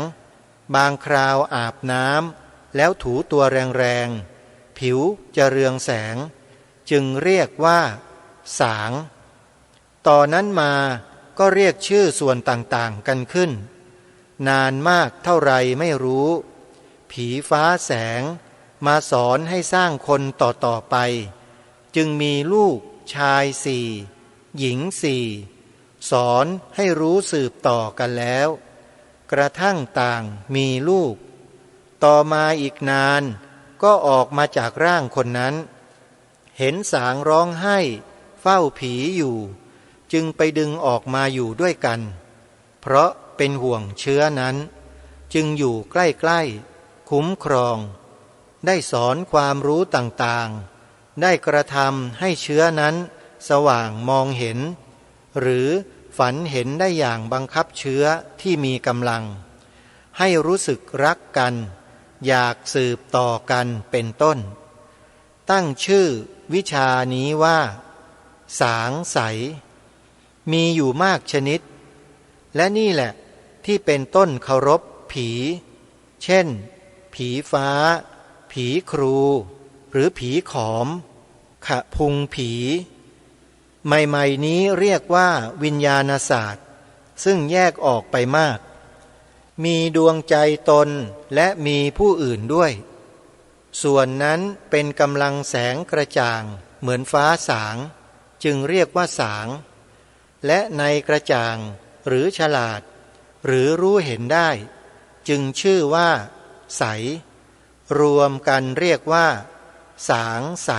บางคราวอาบน้ำแล้วถูตัวแรงๆผิวจะเรืองแสงจึงเรียกว่าสางต่อนนั้นมาก็เรียกชื่อส่วนต่างๆกันขึ้นนานมากเท่าไรไม่รู้ผีฟ้าแสงมาสอนให้สร้างคนต่อไปจึงมีลูกชาย4หญิง4สอนให้รู้สืบต่อกันแล้วกระทั่งต่างมีลูกต่อมาอีกนานก็ออกมาจากร่างคนนั้นเห็นสางร้องไห้เฝ้าผีอยู่จึงไปดึงออกมาอยู่ด้วยกันเพราะเป็นห่วงเชื้อนั้นจึงอยู่ใกล้ๆคุ้มครองได้สอนความรู้ต่างๆได้กระทำให้เชื้อนั้นสว่างมองเห็นหรือฝันเห็นได้อย่างบังคับเชื้อที่มีกำลังให้รู้สึกรักกันอยากสืบต่อกันเป็นต้นตั้งชื่อวิชานี้ว่าสางไสมีอยู่มากชนิดและนี่แหละที่เป็นต้นเคารพผีเช่นผีฟ้าผีครูหรือผีขอมขะพุงผีใหม่ๆนี้เรียกว่าวิญญาณศาสตร์ซึ่งแยกออกไปมากมีดวงใจตนและมีผู้อื่นด้วยส่วนนั้นเป็นกำลังแสงกระจ่างเหมือนฟ้าสางจึงเรียกว่าสางและในกระจ่างหรือฉลาดหรือรู้เห็นได้จึงชื่อว่าใสรวมกันเรียกว่าสางใส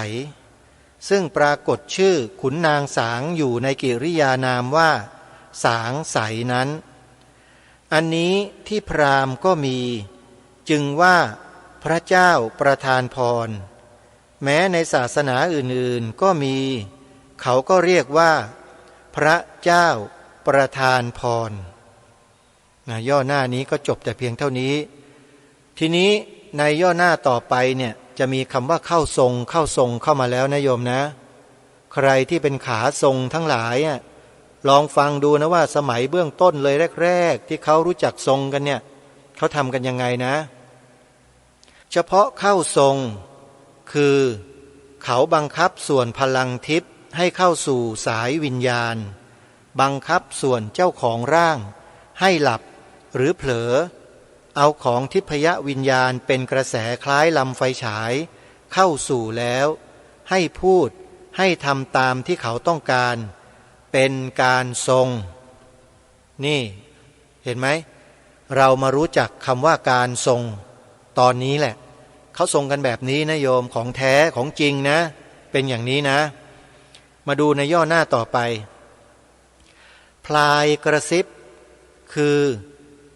ซึ่งปรากฏชื่อขุนนางสางอยู่ในกิริยานามว่าสางใสนั้นอันนี้ที่พราหมณ์ก็มีจึงว่าพระเจ้าประทานพรแม้ในศาสนาอื่นๆก็มีเขาก็เรียกว่าพระเจ้าประทานพรย่อหน้านี้ก็จบแต่เพียงเท่านี้ทีนี้ในย่อหน้าต่อไปเนี่ยจะมีคำว่าเข้าทรงเข้ามาแล้วนะโยมนะใครที่เป็นขาทรงทั้งหลายลองฟังดูนะว่าสมัยเบื้องต้นเลยแรกๆที่เขารู้จักทรงกันเนี่ยเขาทำกันยังไงนะเฉพาะเข้าทรง คือเขาบังคับส่วนพลังทิพย์ให้เข้าสู่สายวิญญาณบังคับส่วนเจ้าของร่างให้หลับหรือเผลอเอาของทิพยวิญญาณเป็นกระแสคล้ายลำไฟฉายเข้าสู่แล้วให้พูดให้ทำตามที่เขาต้องการเป็นการทรงนี่เห็นไหมเรามารู้จักคำว่าการทรงตอนนี้แหละเขาทรงกันแบบนี้นะโยมของแท้ของจริงนะเป็นอย่างนี้นะมาดูในย่อหน้าต่อไปพลายกระซิบคือ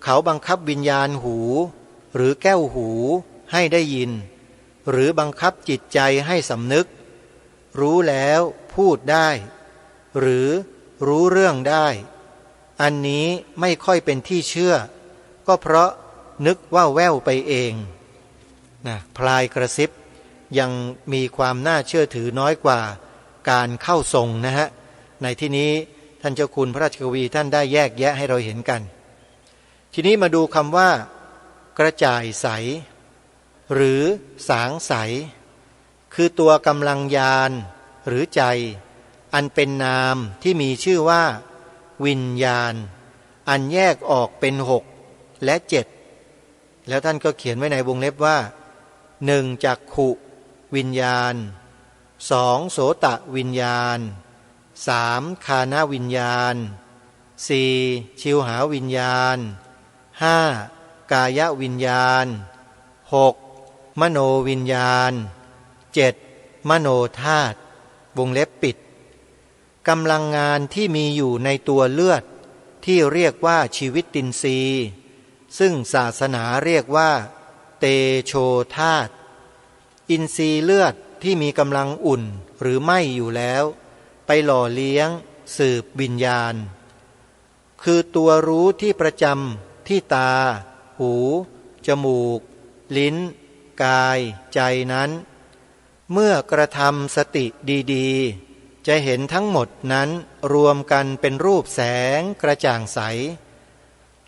เขาบังคับวิญญาณหูหรือแก้วหูให้ได้ยินหรือบังคับจิตใจให้สำนึกรู้แล้วพูดได้หรือรู้เรื่องได้อันนี้ไม่ค่อยเป็นที่เชื่อก็เพราะนึกว่าแว่วไปเองนะพลายกระซิบยังมีความน่าเชื่อถือน้อยกว่าการเข้าทรงนะฮะในที่นี้ท่านเจ้าคุณพระราชกวีท่านได้แยกแยะให้เราเห็นกันทีนี้มาดูคำว่ากระจ่ายใสหรือสางใสคือตัวกำลังญาณหรือใจอันเป็นนามที่มีชื่อว่าวิญญาณอันแยกออกเป็น6และ7แล้วท่านก็เขียนไว้ในวงเล็บว่า1จักขุวิญญาณ2โสตวิญญาณ3คานวิญญาณ4ชิวหาวิญญาณ5กายวิญญาณ6มโนวิญญาณ7มโนธาตุวงเล็บปิดกำลังงานที่มีอยู่ในตัวเลือดที่เรียกว่าชีวิตตินทรีย์ซึ่งศาสนาเรียกว่าเตโชธาตุอินทรีย์เลือดที่มีกำลังอุ่นหรือไหม้อยู่แล้วไปหล่อเลี้ยงสืบวิญญาณคือตัวรู้ที่ประจำที่ตาหูจมูกลิ้นกายใจนั้นเมื่อกระทำสติดีๆจะเห็นทั้งหมดนั้นรวมกันเป็นรูปแสงกระจ่างใส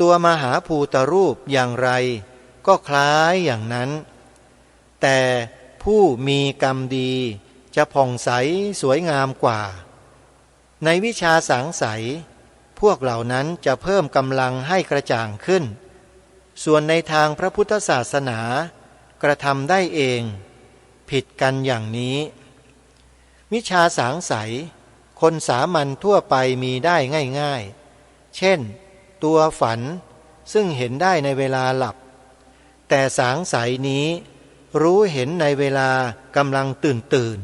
ตัวมหาภูตรูปอย่างไรก็คล้ายอย่างนั้นแต่ผู้มีกรรมดีจะผ่องใสสวยงามกว่าในวิชาสางใสพวกเหล่านั้นจะเพิ่มกำลังให้กระจ่างขึ้นส่วนในทางพระพุทธศาสนากระทำได้เองผิดกันอย่างนี้วิชาสางใสคนสามัญทั่วไปมีได้ง่ายๆเช่นตัวฝันซึ่งเห็นได้ในเวลาหลับแต่สางใสนี้รู้เห็นในเวลากำลังตื่น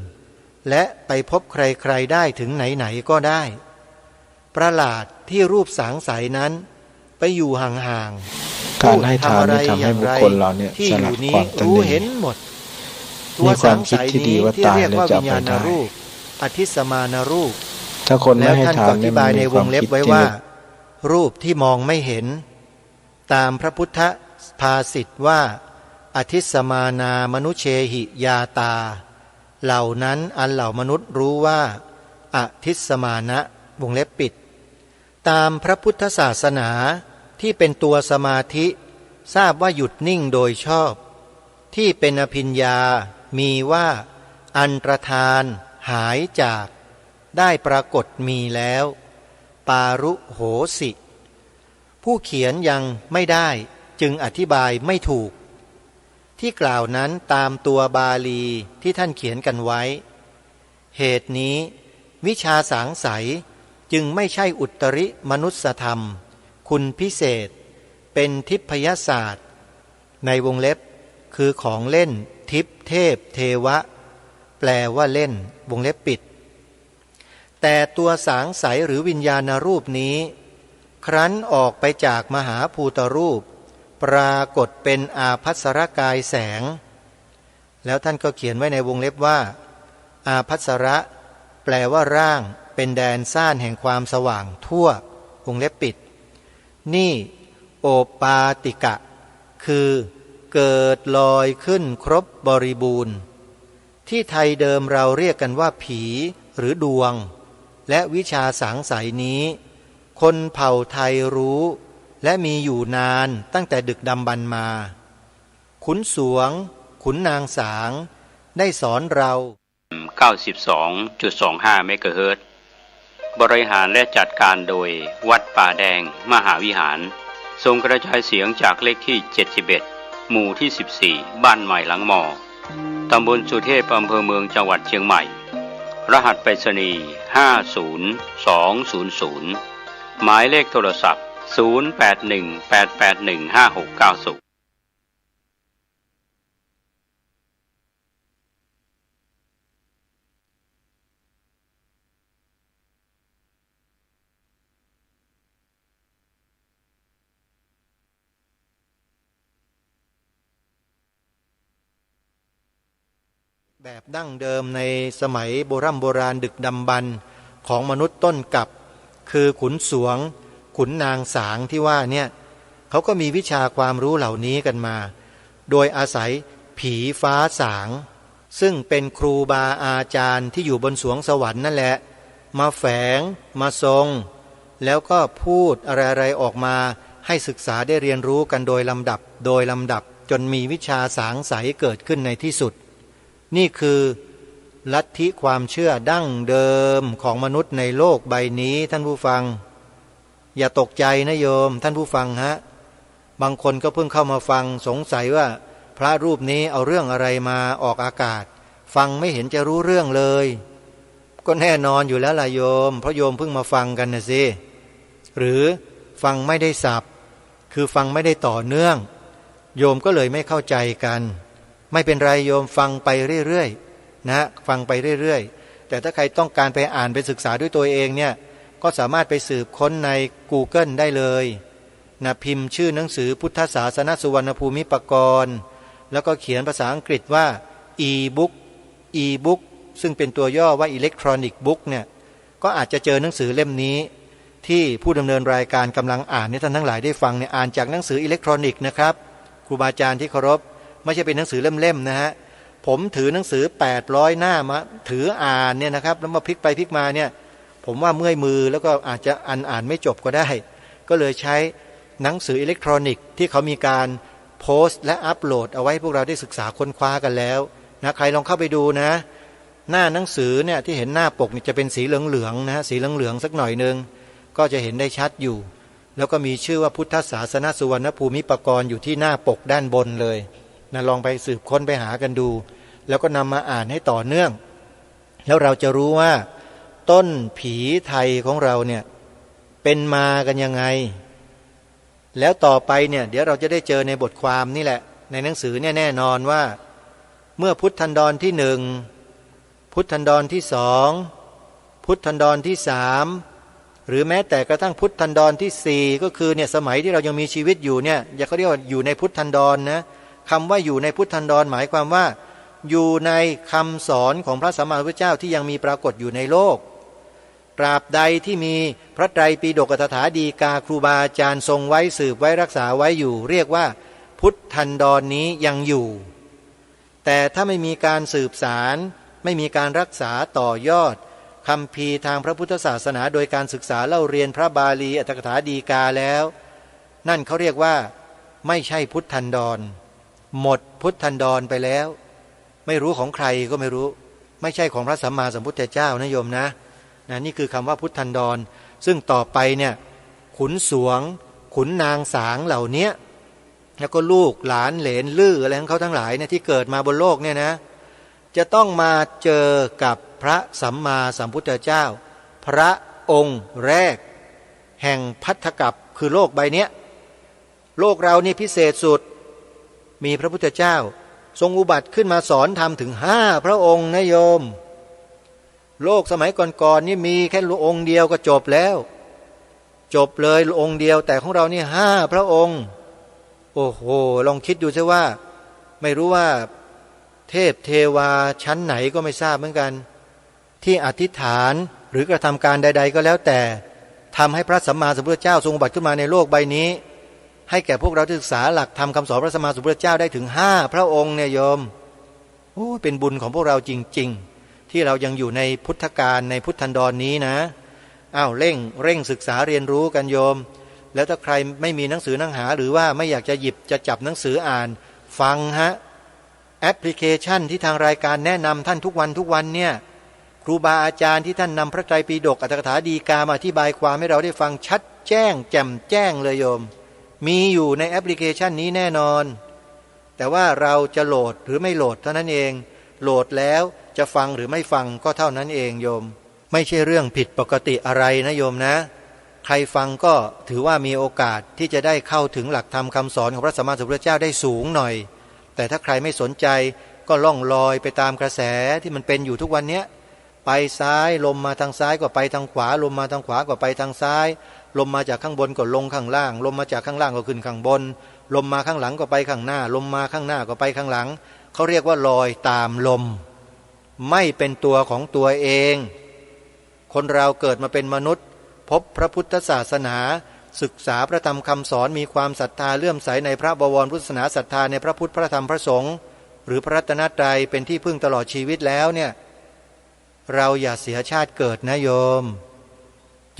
และไปพบใครๆได้ถึงไหนๆก็ได้ประหลาดที่รูปสางใสนั้นไปอยู่ห่างๆการให้ทานนี่ทำให้บุคคลเราเนี่ยสลัดความตนีรู้เห็นหมดมีความคิดที่ดีว่าตายแล้วจะไปได้อธิสมานรูปถ้าคนไม่ให้ทานเนี่ยมันมีความคิดที่ว่ารูปที่มองไม่เห็นตามพระพุทธภาษิตว่าอธิสมานามนุเชหิยาตาเหล่านั้นอันเหล่ามนุษย์รู้ว่าอธิสมานะวงเล็บปิดตามพระพุทธศาสนาที่เป็นตัวสมาธิทราบว่าหยุดนิ่งโดยชอบที่เป็นอภิญญามีว่าอันตรธานหายจากได้ปรากฏมีแล้วปารุโหสิผู้เขียนยังไม่ได้จึงอธิบายไม่ถูกที่กล่าวนั้นตามตัวบาลีที่ท่านเขียนกันไว้เหตุนี้วิชาสางใสจึงไม่ใช่อุตริมนุสธรรมคุณพิเศษเป็นทิพยศาสตร์ในวงเล็บคือของเล่นทิพเทพเทวะแปลว่าเล่นวงเล็บปิดแต่ตัวสางใสหรือวิญญาณรูปนี้ครั้นออกไปจากมหาภูตรูปปรากฏเป็นอาภัสรกายแสงแล้วท่านก็เขียนไว้ในวงเล็บว่าอาภัสระแปลว่าร่างเป็นแดนซ่านแห่งความสว่างทั่ววงเล็บปิดนี่โอปาติกะคือเกิดลอยขึ้นครบบริบูรณ์ที่ไทยเดิมเราเรียกกันว่าผีหรือดวงและวิชาสางใสนี้คนเผ่าไทยรู้และมีอยู่นานตั้งแต่ดึกดำบรรพ์มาขุนสวงขุนนางสาง ได้สอนเรา 92.25 เมกะเฮิรตซ์บริหารและจัดการโดยวัดป่าแดงมหาวิหารส่งกระจายเสียงจากเลขที่71หมู่ที่14บ้านใหม่หลังมอตำบลสุเทพอำเภอเมืองจังหวัดเชียงใหม่รหัสไปรษณีย์50200หมายเลขโทรศัพท์0818815690แบบดั้งเดิมในสมัยโบราณดึกดำบรรพ์ของมนุษย์ต้นกับคือขุนสวงขุนนางสางที่ว่าเนี่ยเขาก็มีวิชาความรู้เหล่านี้กันมาโดยอาศัยผีฟ้าสางซึ่งเป็นครูบาอาจารย์ที่อยู่บนสวงสวรรค์นั่นแหละมาแฝงมาทรงแล้วก็พูดอะไรๆออกมาให้ศึกษาได้เรียนรู้กันโดยลำดับจนมีวิชาสางไสเกิดขึ้นในที่สุดนี่คือลัทธิความเชื่อดั้งเดิมของมนุษย์ในโลกใบนี้ท่านผู้ฟังอย่าตกใจนะโยมท่านผู้ฟังฮะบางคนก็เพิ่งเข้ามาฟังสงสัยว่าพระรูปนี้เอาเรื่องอะไรมาออกอากาศฟังไม่เห็นจะรู้เรื่องเลยก็แน่นอนอยู่แล้วล่ะโยมเพราะโยมเพิ่งมาฟังกันนะสิหรือฟังไม่ได้สับคือฟังไม่ได้ต่อเนื่องโยมก็เลยไม่เข้าใจกันไม่เป็นไรโยมฟังไปเรื่อยๆนะฟังไปเรื่อยๆแต่ถ้าใครต้องการไปอ่านไปศึกษาด้วยตัวเองเนี่ยก็สามารถไปสืบค้นใน Google ได้เลยนะพิมพ์ชื่อหนังสือพุทธศาสนสุวรรณภูมิปกรณ์แล้วก็เขียนภาษาอังกฤษว่า e-book ซึ่งเป็นตัวย่อว่า electronic book เนี่ยก็อาจจะเจอหนังสือเล่มนี้ที่ผู้ดำเนินรายการกำลังอ่านให้ท่านทั้งหลายได้ฟังเนี่ยอ่านจากหนังสืออิเล็กทรอนิกส์นะครับครูบาอาจารย์ที่เคารพไม่ใช่เป็นหนังสือเล่มๆนะฮะผมถือหนังสือ800หน้ามาถืออ่านเนี่ยนะครับแล้วมาพลิกไปพลิกมาเนี่ยผมว่าเมื่อยมือแล้วก็อาจจะอ่านไม่จบก็ได้ก็เลยใช้หนังสืออิเล็กทรอนิกส์ที่เขามีการโพสต์และอัปโหลดเอาไว้ให้พวกเราได้ศึกษาค้นคว้ากันแล้วนะใครลองเข้าไปดูนะหน้าหนังสือเนี่ยที่เห็นหน้าปกจะเป็นสีเหลืองๆนะสีเหลืองๆสักหน่อยนึงก็จะเห็นได้ชัดอยู่แล้วก็มีชื่อว่าพุทธศาสนสุวรรณภูมิปกรณ์อยู่ที่หน้าปกด้านบนเลยนะลองไปสืบค้นไปหากันดูแล้วก็นำมาอ่านให้ต่อเนื่องแล้วเราจะรู้ว่าต้นผีไทยของเราเนี่ยเป็นมากันยังไงแล้วต่อไปเนี่ยเดี๋ยวเราจะได้เจอในบทความนี่แหละในหนังสือเนี่ยแน่นอนว่าเมื่อพุทธันดรที่1พุทธันดรที่2พุทธันดรที่3หรือแม้แต่กระทั่งพุทธันดรที่4ก็คือเนี่ยสมัยที่เรายังมีชีวิตอยู่เนี่ยอย่าเขาเรียกว่าอยู่ในพุทธันดรนะคำว่าอยู่ในพุทธันดรหมายความว่าอยู่ในคำสอนของพระสัมมาสัมพุทธเจ้าที่ยังมีปรากฏอยู่ในโลกตราบใดที่มีพระไตรปิฎกอัตถาดีกาครูบาอาจารย์ทรงไว้สืบไว้รักษาไว้อยู่เรียกว่าพุทธันดรนี้ยังอยู่แต่ถ้าไม่มีการสืบสารไม่มีการรักษาต่อยอดคัมภีร์ทางพระพุทธศาสนาโดยการศึกษาเล่าเรียนพระบาลีอัตถกถาดีกาแล้วนั่นเขาเรียกว่าไม่ใช่พุทธันดรหมดพุทธันดรไปแล้วไม่รู้ของใครก็ไม่รู้ไม่ใช่ของพระสัมมาสัมพุทธเจ้านะโยมนะนี่คือคำว่าพุทธันดรซึ่งต่อไปเนี่ยขุนสวงขุนนางสางเหล่านี้แล้วก็ลูกหลานเหลนลื้ออะไรของเขาทั้งหลายเนี่ยที่เกิดมาบนโลกเนี่ยนะจะต้องมาเจอกับพระสัมมาสัมพุทธเจ้าพระองค์แรกแห่งภัททกัปคือโลกใบนี้โลกเรานี่พิเศษสุดมีพระพุทธเจ้าทรงอุบัติขึ้นมาสอนธรรมถึง5พระองค์นะโยมโลกสมัยก่อนๆ นี่มีแค่องค์เดียวก็จบแล้วจบเลยองค์เดียวแต่ของเรานี่5พระองค์โอ้โหลองคิดดูซิว่าไม่รู้ว่าเทพเทวาชั้นไหนก็ไม่ทราบเหมือนกันที่อธิษฐานหรือกระทำการใดๆก็แล้วแต่ทำให้พระสัมมาสัมพุทธเจ้าทรงอุบัติขึ้นมาในโลกใบนี้ให้แก่พวกเราศึกษาหลักธรรมคำสอนพระสัมมาสัมพุทธเจ้าได้ถึง5พระองค์เนี่ยโยมโอ้เป็นบุญของพวกเราจริงๆที่เรายังอยู่ในพุทธกาลในพุทธันดรนี้นะเร่งศึกษาเรียนรู้กันโยมแล้วถ้าใครไม่มีหนังสือหนังหาหรือว่าไม่อยากจะหยิบจะจับหนังสืออ่านฟังฮะ แอปพลิเคชันที่ทางรายการแนะนำท่านทุกวันเนี่ยครูบาอาจารย์ที่ท่านนำพระไตรปิฎกอรรถกถาฎีกามาอธิบายความให้เราได้ฟังชัดแจ้งแจ่มแจ้งเลยโยมมีอยู่ในแอปพลิเคชันนี้แน่นอนแต่ว่าเราจะโหลดหรือไม่โหลดเท่านั้นเองโหลดแล้วจะฟังหรือไม่ฟังก็เท่านั้นเองโยมไม่ใช่เรื่องผิดปกติอะไรนะโยมนะใครฟังก็ถือว่ามีโอกาสที่จะได้เข้าถึงหลักธรรมคำสอนของพระสัมมาสัมพุทธเจ้าได้สูงหน่อยแต่ถ้าใครไม่สนใจก็ล่องลอยไปตามกระแสที่มันเป็นอยู่ทุกวันนี้ไปซ้ายลมมาทางซ้ายก็ไปทางขวาลมมาทางขวาก็ไปทางซ้ายลมมาจากข้างบนก็ลงข้างล่างลมมาจากข้างล่างก็ขึ้นข้างบนลมมาข้างหลังก็ไปข้างหน้าลมมาข้างหน้าก็ไปข้างหลังเขาเรียกว่าลอยตามลมไม่เป็นตัวของตัวเองคนเราเกิดมาเป็นมนุษย์พบพระพุทธศาสนาศึกษาพระธรรมคำสอนมีความศรัทธาเลื่อมใสในพระบวรพุทธศาสนาศรัทธาในพระพุทธพระธรรมพระสงฆ์หรือพระรัตนตรัยเป็นที่พึ่งตลอดชีวิตแล้วเนี่ยเราอย่าเสียชาติเกิดนะโยม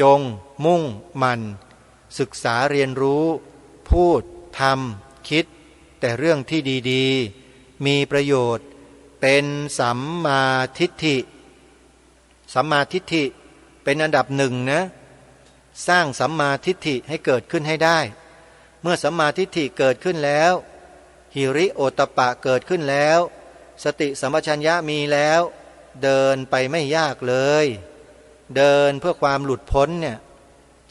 จงมุ่งมั่นศึกษาเรียนรู้พูดทำคิดแต่เรื่องที่ดีๆมีประโยชน์เป็นสัมมาทิฏฐิสัมมาทิฏฐิเป็นอันดับหนึ่งนะสร้างสัมมาทิฏฐิให้เกิดขึ้นให้ได้เมื่อสัมมาทิฏฐิเกิดขึ้นแล้วหิริโอตตัปปะเกิดขึ้นแล้วสติสัมปชัญญะมีแล้วเดินไปไม่ยากเลยเดินเพื่อความหลุดพ้นเนี่ย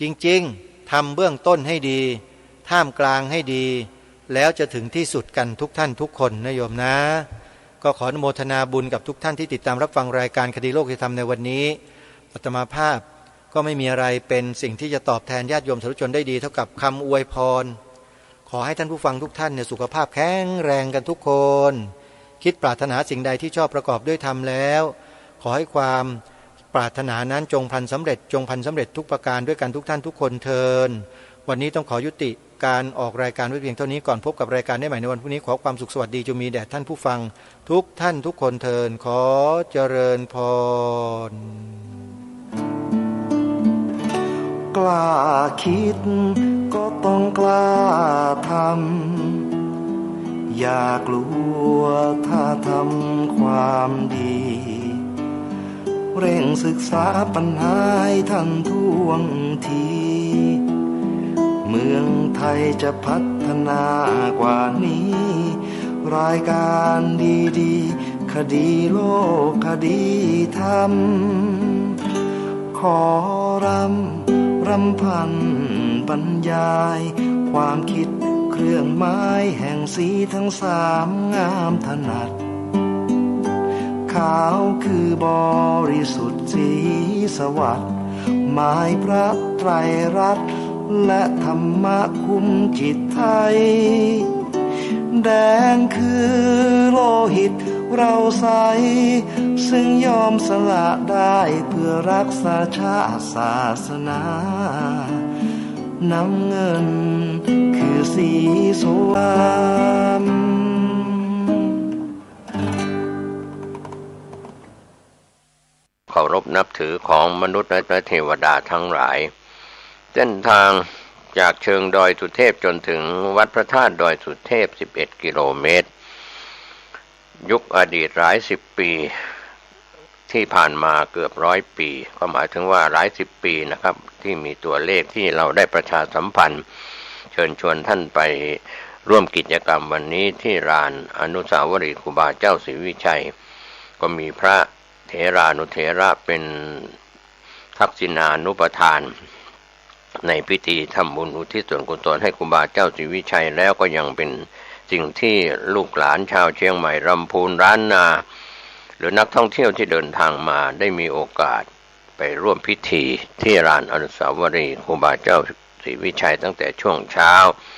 จริงๆทำเบื้องต้นให้ดีท่ามกลางให้ดีแล้วจะถึงที่สุดกันทุกท่านทุกคนนะโยมนะก็ขออนุโมทนาบุญกับทุกท่านที่ติดตามรับฟังรายการคดีโลกที่ทำในวันนี้อาตมาภาพก็ไม่มีอะไรเป็นสิ่งที่จะตอบแทนญาติโยมสาธุชนได้ดีเท่ากับคำอวยพรขอให้ท่านผู้ฟังทุกท่านเนี่ยสุขภาพแข็งแรงกันทุกคนคิดปรารถนาสิ่งใดที่ชอบประกอบด้วยธรรมแล้วขอให้ความปรารถนานั้นจงพลันสำเร็จทุกประการด้วยกันทุกท่านทุกคนเทินวันนี้ต้องขอยุติการออกรายการไว้เพียงเท่านี้ก่อนพบกับรายการได้ใหม่ในวันพรุ่งนี้ขอความสุขสวัสดีจงมีแด่ท่านผู้ฟังทุกท่านทุกคนเทินขอเจริญพรกล้าคิดก็ต้องกล้าทำอย่ากลัวถ้าทำความดีเร่งศึกษาปัญหาให้ทันท่วงทีเมืองไทยจะพัฒนากว่านี้รายการดีๆคดีโลกคดีธรรมขอรำพันบรรยายความคิดเครื่องหมายแห่งสีทั้งสามงามถนัดขาวคือบริสุทธิ์สีสวัสดิ์หมายพระไตรรัตน์และธรรมะคุ้มจิตไทยแดงคือโลหิตเราใสซึ่งยอมสละได้เพื่อรักษาชาติศาสนาน้ำเงินคือสีสวามเคารพนับถือของมนุษย์และเทวดาทั้งหลายเส้นทางจากเชิงดอยสุเทพจนถึงวัดพระธาตุดอยสุเทพ11กิโลเมตรยุคอดีตหลายสิบปีที่ผ่านมาเกือบ100 ปีก็หมายถึงว่าหลายสิบปีนะครับที่มีตัวเลขที่เราได้ประชาสัมพันธ์เชิญชวนท่านไปร่วมกิจกรรมวันนี้ที่ลานอนุสาวรีย์ครูบาเจ้าศรีวิชัยก็มีพระเถรานุเถระเป็นทักษิณานุปทานในพิธีทำบุญอุทิศส่วนกุศลให้ครูบาเจ้าศรีวิชัยแล้วก็ยังเป็นสิ่งที่ลูกหลานชาวเชียงใหม่ลำพูนล้านนาหรือนักท่องเที่ยวที่เดินทางมาได้มีโอกาสไปร่วมพิธีที่ลานอนุสาวรีย์ครูบาเจ้าศรีวิชัยตั้งแต่ช่วงเช้า